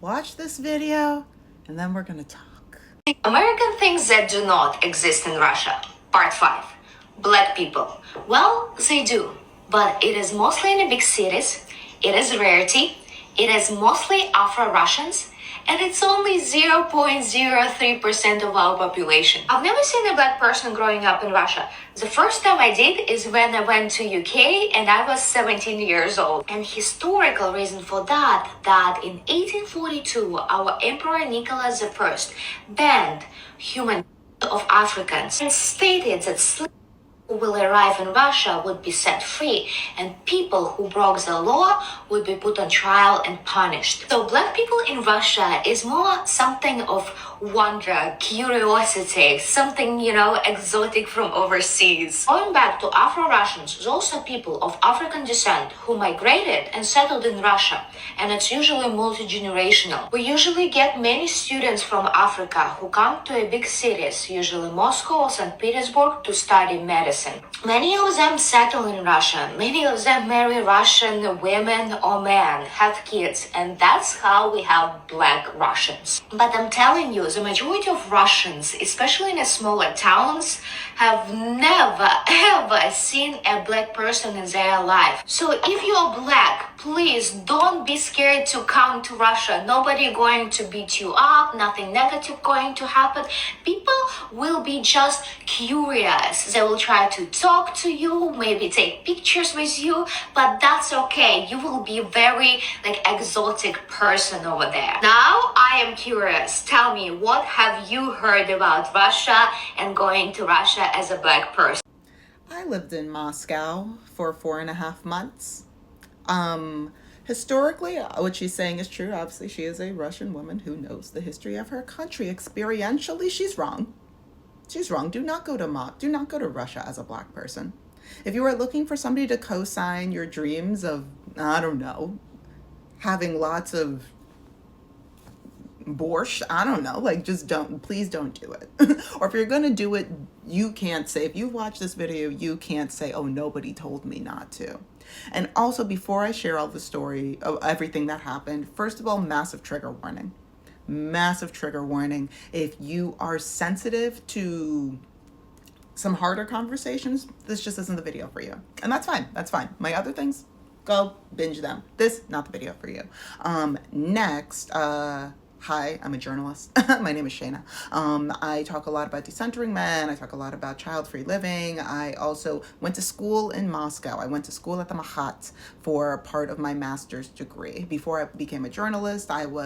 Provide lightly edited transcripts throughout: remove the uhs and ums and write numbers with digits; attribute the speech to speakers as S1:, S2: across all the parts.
S1: watch this video and then we're gonna talk.
S2: American things that do not exist in Russia. Part 5. Black people. Well, they do, but it is mostly in the big cities. It is rarity. It is mostly Afro-Russians. And it's only 0.03% of our population. I've never seen a black person growing up in Russia. The first time I did is when I went to UK and I was 17 years old. And historical reason for that in 1842 our Emperor Nicholas I banned human of Africans and stated that slaves who will arrive in Russia would be set free, and people who broke the law would be put on trial and punished. So black people in Russia is more something of wonder, curiosity, something, exotic from overseas. Going back to Afro-Russians, those are people of African descent who migrated and settled in Russia, and it's usually multi-generational. We usually get many students from Africa who come to a big cities, usually Moscow or St. Petersburg, to study medicine. Many of them settle in Russia. Many of them marry Russian women or men, have kids, and that's how we have black Russians. But I'm telling you, the majority of Russians, especially in the smaller towns, have never ever seen a black person in their life. So if you're black, please don't be scared to come to Russia. Nobody going to beat you up, nothing negative going to happen. People will be just curious. They will try to talk to you, maybe take pictures with you, but that's okay. You will be very exotic person over there. Now I am curious. Tell me, what have you heard about Russia and going to Russia as a black person?
S1: I lived in Moscow for 4.5 months. Historically, what she's saying is true. Obviously, she is a Russian woman who knows the history of her country. Experientially, she's wrong. She's wrong. Do not go to Russia as a black person. If you are looking for somebody to co-sign your dreams of, I don't know, having lots of borscht, I don't know, please don't do it. Or if you're going to do it, you can't say, if you watch this video, you can't say, oh, nobody told me not to. And also, before I share all the story of everything that happened, first of all, massive trigger warning. Massive trigger warning. If you are sensitive to some harder conversations, this just isn't the video for you. And that's fine. That's fine. My other things, go binge them. This, not the video for you. Next, hi, I'm a journalist. My name is Shayna. I talk a lot about decentering men. I talk a lot about child-free living. I also went to school in Moscow. I went to school at the Mahat for part of my master's degree. Before I became a journalist, I'm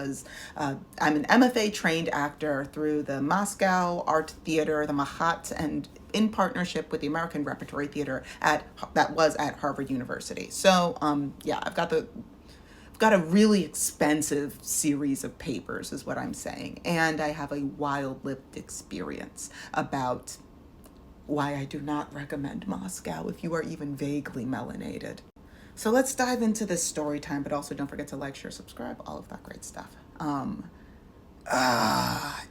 S1: an MFA trained actor through the Moscow Art Theater, the Mahat, and in partnership with the American Repertory Theater that was at Harvard University. So yeah, I've got a really expensive series of papers is what I'm saying. And I have a wild-lived experience about why I do not recommend Moscow if you are even vaguely melanated. So let's dive into this story time, but also don't forget to like, share, subscribe, all of that great stuff.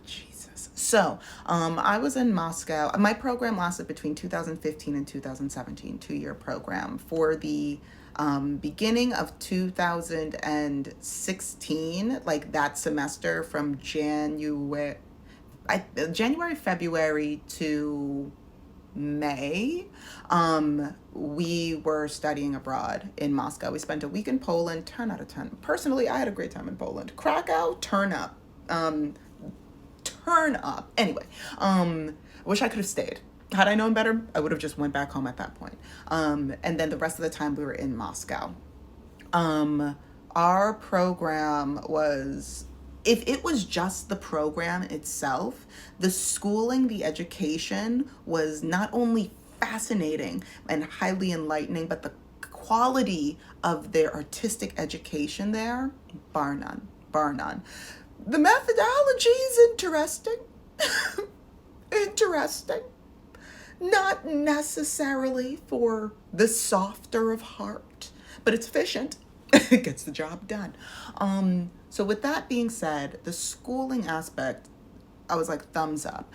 S1: Jesus. So, I was in Moscow. My program lasted between 2015 and 2017, 2-year program. For the beginning of 2016, that semester from January, February to May, we were studying abroad in Moscow. We spent a week in Poland, 10 out of 10. Personally, I had a great time in Poland. Krakow, turn up. Anyway, wish I could have stayed. Had I known better, I would have just went back home at that point. And then the rest of the time we were in Moscow. Our program was, if it was just the program itself, the schooling, the education was not only fascinating and highly enlightening, but the quality of their artistic education there, bar none. The methodology is interesting. Not necessarily for the softer of heart, but it's efficient. It gets the job done. So with that being said, the schooling aspect, I was like, thumbs up.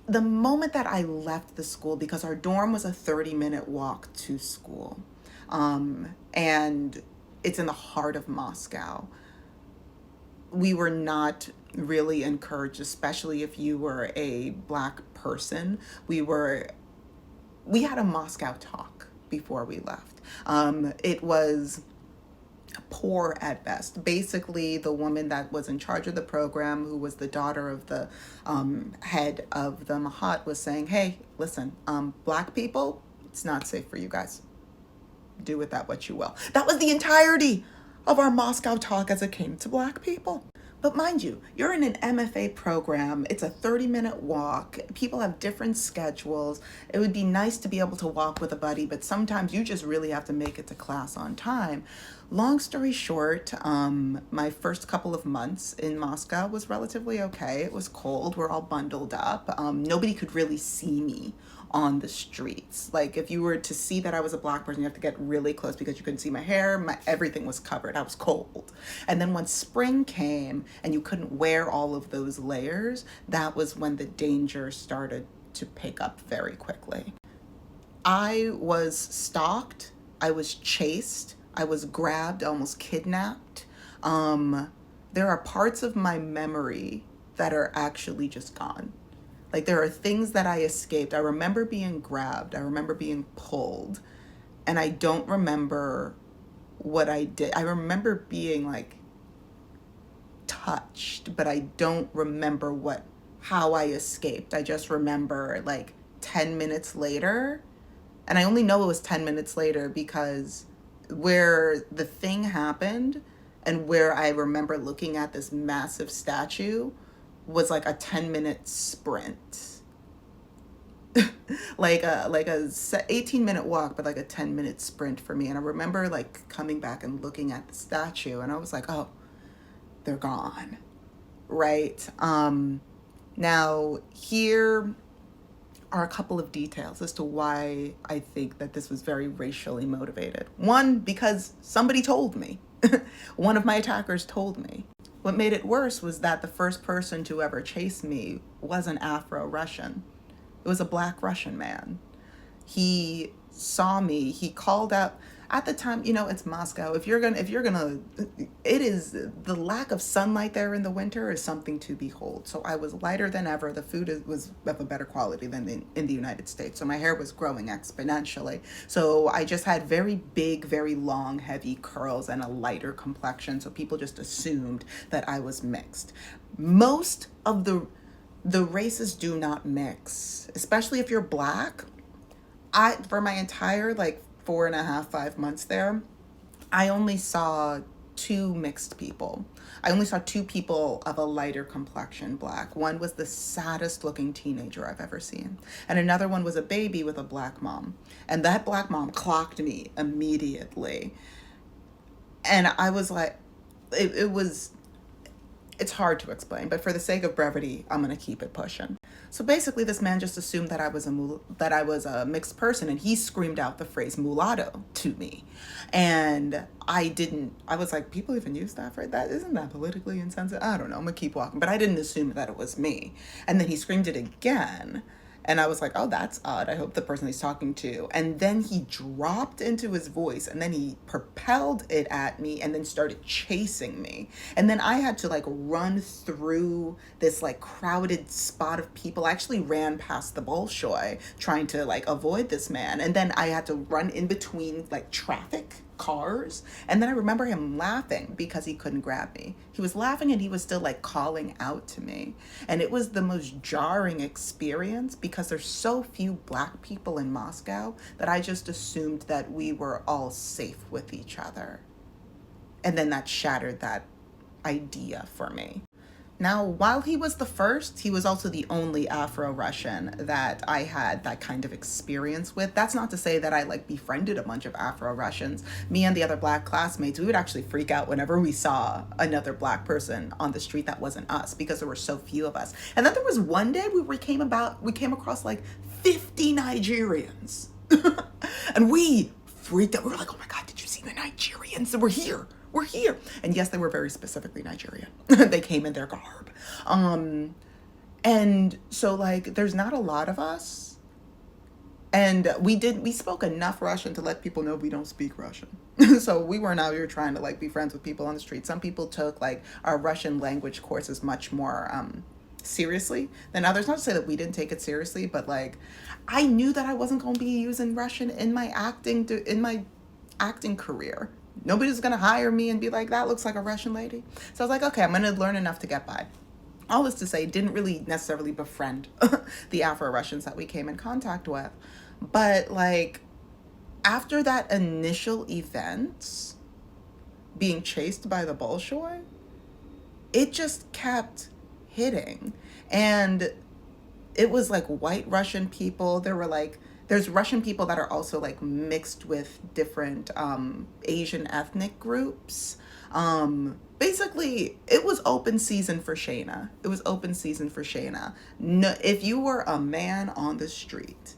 S1: The moment that I left the school, because our dorm was a 30-minute walk to school, and it's in the heart of Moscow, we were not really encouraged, especially if you were a Black person. We had a Moscow talk before we left. It was poor at best. Basically, the woman that was in charge of the program, who was the daughter of the head of the Mahat, was saying, hey, listen, Black people, it's not safe for you guys. Do with that what you will. That was the entirety of our Moscow talk as it came to Black people. But mind you, you're in an MFA program. It's a 30-minute walk. People have different schedules. It would be nice to be able to walk with a buddy, but sometimes you just really have to make it to class on time. Long story short, my first couple of months in Moscow was relatively okay. It was cold. We're all bundled up. Nobody could really see me on the streets. Like, if you were to see that I was a Black person, you have to get really close because you couldn't see my hair. Everything was covered. I was cold. And then when spring came and you couldn't wear all of those layers, that was when the danger started to pick up very quickly. I was stalked. I was chased. I was grabbed, almost kidnapped. There are parts of my memory that are actually just gone. Like, there are things that I escaped. I remember being grabbed. I remember being pulled. And I don't remember what I did. I remember being, like, touched, but I don't remember how I escaped. I just remember, like, 10 minutes later. And I only know it was 10 minutes later because where the thing happened and where I remember looking at this massive statue was like a 10-minute sprint. like a 18-minute walk, but like a 10-minute sprint for me. And I remember like coming back and looking at the statue and I was like, oh, they're gone. Right? Now here are a couple of details as to why I think that this was very racially motivated. One, because somebody told me. One of my attackers told me. What made it worse was that the first person to ever chase me was an Afro-Russian. It was a Black Russian man. He saw me, he called out. At the time, it's Moscow. If you're gonna, it is, the lack of sunlight there in the winter is something to behold. So I was lighter than ever. The food was of a better quality than in the United States. So my hair was growing exponentially. So I just had very big, very long, heavy curls and a lighter complexion. So people just assumed that I was mixed. Most of the races do not mix, especially if you're Black. For my entire 4.5, 5 months there, I only saw 2 mixed people. I only saw 2 people of a lighter complexion Black. One was the saddest looking teenager I've ever seen. And another one was a baby with a Black mom. And that Black mom clocked me immediately. And I was like, it's hard to explain, but for the sake of brevity, I'm going to keep it pushing. So basically, this man just assumed that I was a mixed person, and he screamed out the phrase mulatto to me. And I was like, people even use that phrase? Isn't that politically insensitive? I don't know, I'm going to keep walking. But I didn't assume that it was me. And then he screamed it again. And I was like, oh, that's odd. I hope the person he's talking to. And then he dropped into his voice and then he propelled it at me and then started chasing me. And then I had to run through this crowded spot of people. I actually ran past the Bolshoi trying to avoid this man. And then I had to run in between traffic cars. And then I remember him laughing because he couldn't grab me. He was laughing and he was still calling out to me. And it was the most jarring experience because there's so few Black people in Moscow that I just assumed that we were all safe with each other. And then that shattered that idea for me. Now, while he was the first, he was also the only Afro-Russian that I had that kind of experience with. That's not to say that I befriended a bunch of Afro-Russians. Me and the other Black classmates, we would actually freak out whenever we saw another Black person on the street that wasn't us because there were so few of us. And then there was one day we came across 50 Nigerians. And we freaked out. We were like, oh my God, did you see the Nigerians? We're here. We're here. And yes, they were very specifically Nigerian. They came in their garb. And so there's not a lot of us. And we spoke enough Russian to let people know we don't speak Russian. So we weren't out here trying to like be friends with people on the street. Some people took like our Russian language courses much more seriously than others. Not to say that we didn't take it seriously, but like I knew that I wasn't going to be using Russian in my acting career. Nobody's going to hire me and be like, that looks like a Russian lady. So I was like, okay, I'm going to learn enough to get by. All this to say, didn't really necessarily befriend the Afro-Russians that we came in contact with. But like after that initial event, being chased by the Bolshoi, it just kept hitting. And it was like white Russian people. There were like, there's Russian people that are also like mixed with different Asian ethnic groups. Basically, it was open season for Shayna. It was open season for Shayna. No, if you were a man on the street,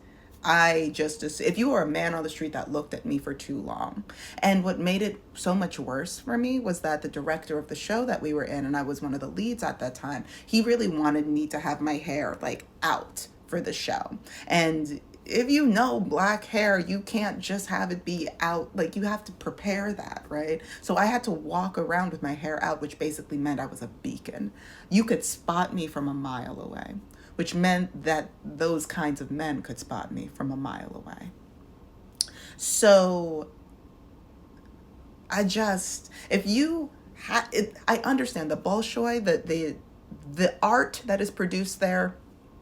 S1: if you were a man on the street that looked at me for too long. And what made it so much worse for me was that the director of the show that we were in, and I was one of the leads at that time, he really wanted me to have my hair like out for the show. And if you know black hair, you can't just have it be out. Like you have to prepare that, right? So I had to walk around with my hair out, which basically meant I was a beacon. You could spot me from a mile away, which meant that those kinds of men could spot me from a mile away. So I understand the Bolshoi, the art that is produced there,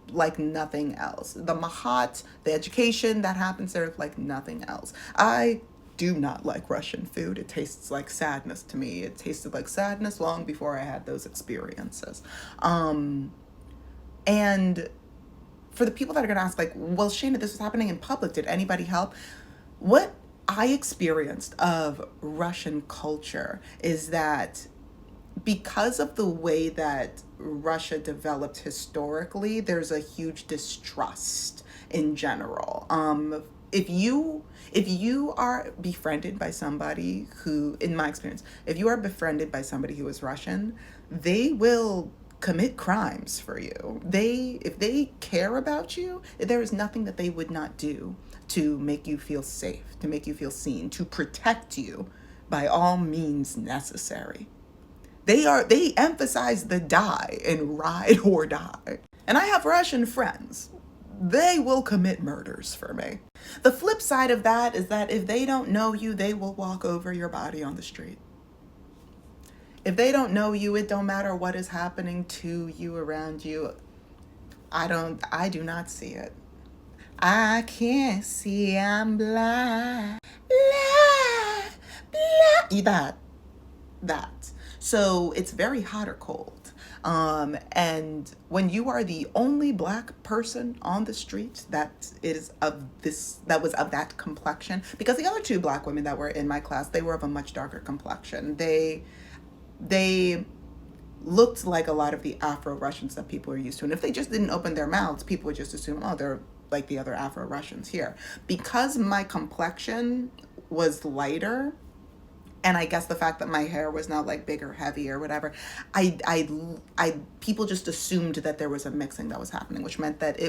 S1: like nothing else. The Mahat, the education that happens there, like nothing else. I do not like Russian food. It tastes like sadness to me. It tasted like sadness long before I had those experiences. And for the people that are going to ask, like, well, Shayna, this was happening in public. Did anybody help? What I experienced of Russian culture is that because of the way that Russia developed historically, there's a huge distrust in general. If you are befriended by somebody who, in my experience, if you are befriended by somebody who is Russian, they will commit crimes for you. If they care about you, there is nothing that they would not do to make you feel safe, to make you feel seen, to protect you by all means necessary. They emphasize the die and ride or die. And I have Russian friends. They will commit murders for me. The flip side of that is that if they don't know you, they will walk over your body on the street. If they don't know you, it don't matter what is happening to you, around you. I do not see it. I can't see, I'm blind. Blind. That. So it's very hot or cold. And when you are the only black person on the street that was of that complexion, because the other two black women that were in my class, they were of a much darker complexion. They looked like a lot of the Afro-Russians that people are used to. And if they just didn't open their mouths, people would just assume, oh, they're like the other Afro-Russians here. Because my complexion was lighter, and I guess the fact that my hair was not like big or heavy or whatever, people just assumed that there was a mixing that was happening, which meant that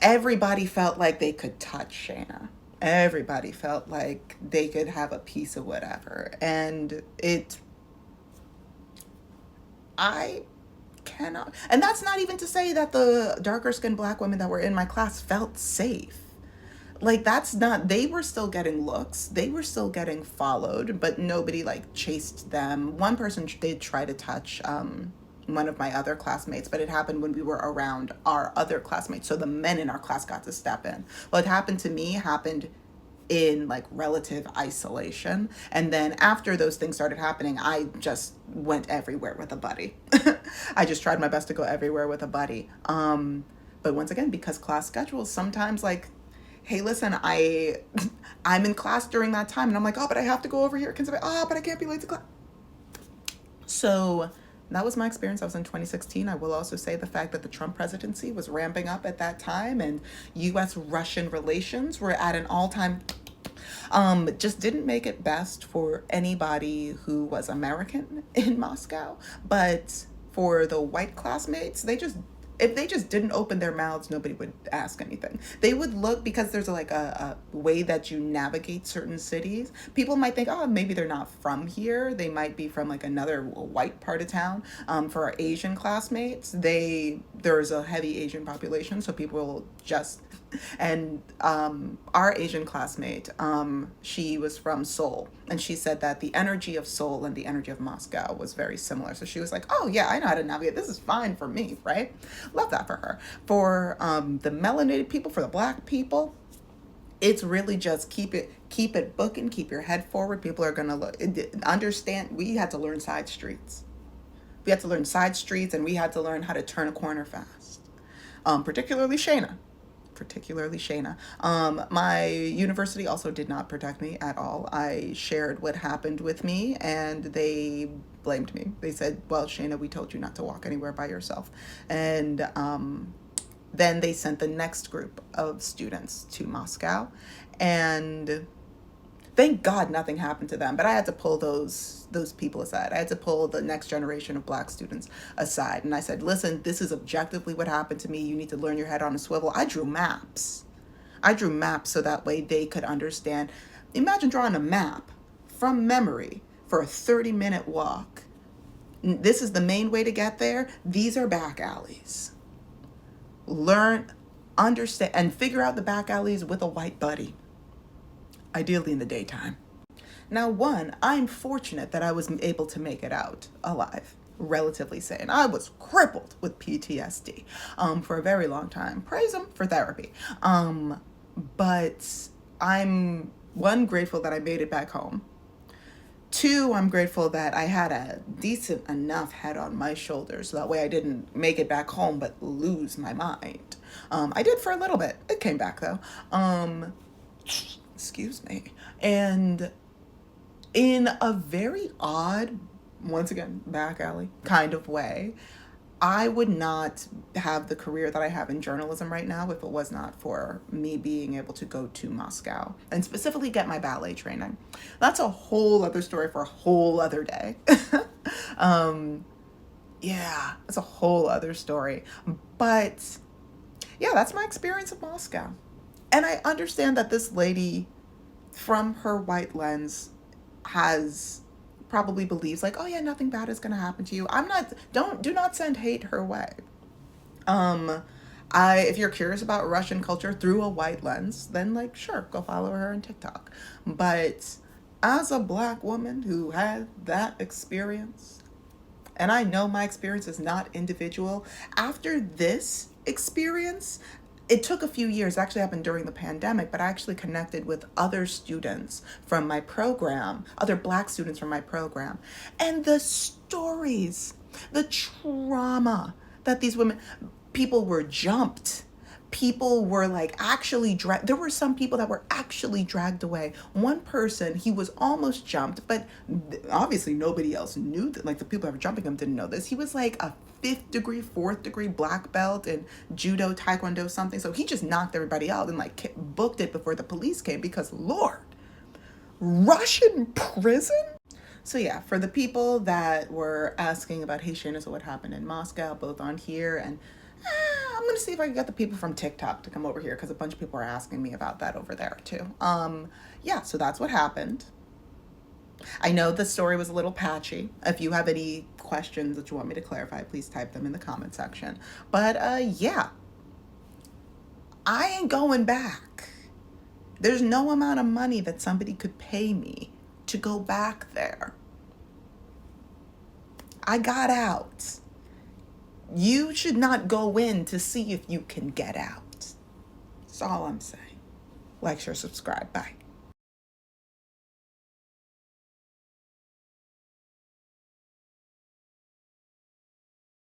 S1: everybody felt like they could touch Shayna. Everybody felt like they could have a piece of whatever. And I cannot, and that's not even to say that the darker skinned black women that were in my class felt safe. Like they were still getting looks, they were still getting followed, but nobody like chased them. One person did try to touch one of my other classmates, but it happened when we were around our other classmates, so the men in our class got to step in. What happened to me happened in like relative isolation, and then after those things started happening, I just went everywhere with a buddy. I just tried my best to go everywhere with a buddy. But once again, because class schedules, sometimes like, hey, listen, I'm in class during that time, and I'm like, oh, but I have to go over here. But I can't be late to class. So that was my experience. I was in 2016. I will also say the fact that the Trump presidency was ramping up at that time, and U.S.-Russian relations were at an all-time, just didn't make it best for anybody who was American in Moscow. But for the white classmates, they just If they just didn't open their mouths, nobody would ask anything. They would look, because there's like a way that you navigate certain cities. People might think, oh, maybe they're not from here. They might be from like another white part of town. For our Asian classmates, there's a heavy Asian population, so people will just, and our Asian classmate, she was from Seoul, and she said that the energy of Seoul and the energy of Moscow was very similar. So she was like, oh yeah, I know how to navigate. This is fine for me, right? Love that for her. For the melanated people, for the black people, it's really just keep it booking, keep your head forward. People are gonna understand. We had to learn side streets. We had to learn side streets, and we had to learn how to turn a corner fast. Particularly Shayna. My university also did not protect me at all. I shared what happened with me, and they blamed me. They said, well, Shayna, we told you not to walk anywhere by yourself. And then they sent the next group of students to Moscow, and thank God nothing happened to them, but I had to pull those people aside. I had to pull the next generation of black students aside. And I said, listen, this is objectively what happened to me. You need to learn your head on a swivel. I drew maps so that way they could understand. Imagine drawing a map from memory for a 30-minute walk. This is the main way to get there. These are back alleys. Learn, understand, and figure out the back alleys with a white buddy. Ideally in the daytime. Now, one, I'm fortunate that I was able to make it out alive, relatively sane. I was crippled with PTSD for a very long time. Praise them for therapy. But I'm, one, grateful that I made it back home. Two, I'm grateful that I had a decent enough head on my shoulders, so that way I didn't make it back home but lose my mind. I did for a little bit. It came back though. Excuse me. And in a very odd, once again, back alley kind of way, I would not have the career that I have in journalism right now if it was not for me being able to go to Moscow and specifically get my ballet training. That's a whole other story for a whole other day. Yeah, it's a whole other story. But yeah, that's my experience of Moscow. And I understand that this lady, from her white lens, probably believes like, oh yeah, nothing bad is gonna happen to you. Do not send hate her way. If you're curious about Russian culture through a white lens, then like, sure, go follow her on TikTok. But as a black woman who had that experience, and I know my experience is not individual, after this experience, it took a few years. It actually happened during the pandemic, but I actually connected with other students from my program, other black students from my program. And the stories, the trauma that these women, people were jumped. People were like actually dragged. There were some people that were actually dragged away. One person, he was almost jumped, but obviously nobody else knew that. Like the people that were jumping him didn't know this. He was like a 5th degree, 4th degree black belt in judo, taekwondo, something. So he just knocked everybody out and like booked it before the police came because, Lord, Russian prison? So yeah, for the people that were asking about, hey Shayna, so what happened in Moscow, both on here and I'm going to see if I can get the people from TikTok to come over here because a bunch of people are asking me about that over there too. Yeah, so that's what happened. I know the story was a little patchy. If you have any questions that you want me to clarify, please type them in the comment section. But yeah, I ain't going back. There's no amount of money that somebody could pay me to go back there. I got out. You should not go in to see if you can get out. That's all I'm saying. Like, share, subscribe. Bye.